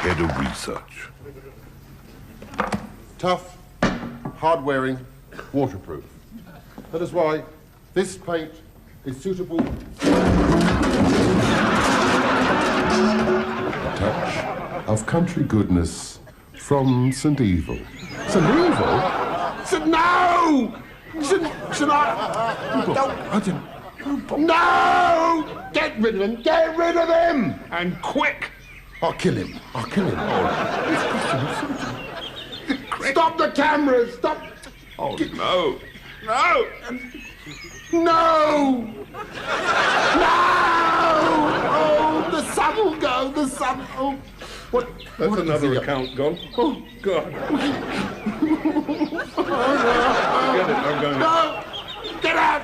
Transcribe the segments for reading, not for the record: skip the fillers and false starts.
head of research. Tough, hard-wearing, waterproof. That is why this paint is suitable. A touch of country goodness from St. Evil. St. Evil? No! Should I? Don't. I didn't. No! Get rid of him! Get rid of him! And quick! I'll kill him. I'll kill him. Stop the cameras! Stop! Oh, no. No! No! No! Oh, the sun will go. The sun. Oh, what? That's another account gone. Oh, God. Forget it, I'm going. No! Get out!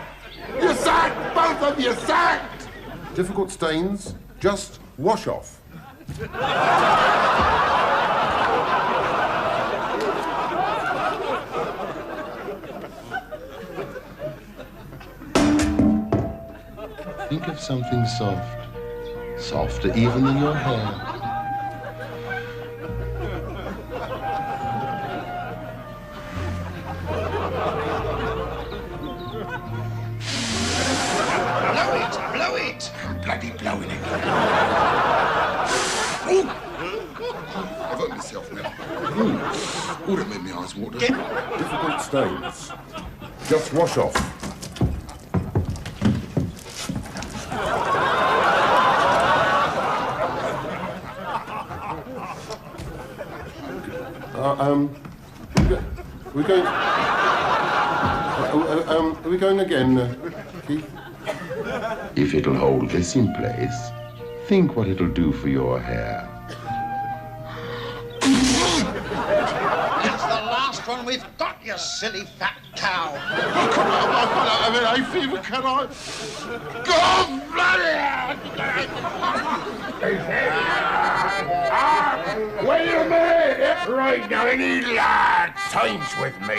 You're sacked! Both of you sacked! Difficult stains, just wash off. Think of something soft, softer even than your hair. Blow it! I'm bloody blowing it. I've hurt myself now. Would have made my eyes water. Difficult stains, just wash off. We're going. Are we going again, Keith? If it'll hold this in place, think what it'll do for your hair. That's the last one we've got, you silly fat cow. I fever, can I? God bloody Wait a minute! Right now, any lad signs with me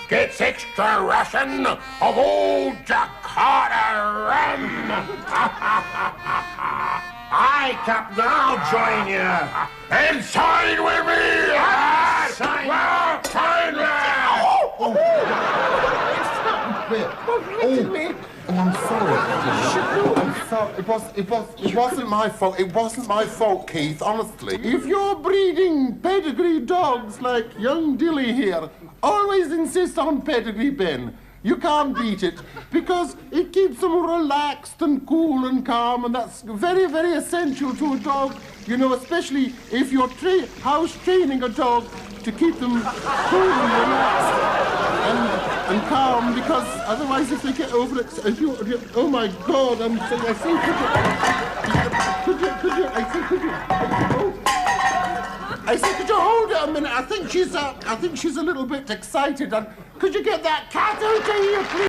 gets extra ration of old Jakarta rum. I, Captain, I'll join you. And sign with me! Sign now! Oh, I'm sorry. I'm sorry. It wasn't my fault. It wasn't my fault, Keith, honestly. If you're breeding pedigree dogs like young Dilly here, always insist on pedigree, Ben. You can't beat it, because it keeps them relaxed and cool and calm, and that's very, very essential to a dog, you know, especially if you're house training a dog to keep them cool and relaxed and calm, because otherwise if they get over it, oh my God, I said, could you hold her a minute? I think she's a little bit excited. And could you get that cat out of here, please?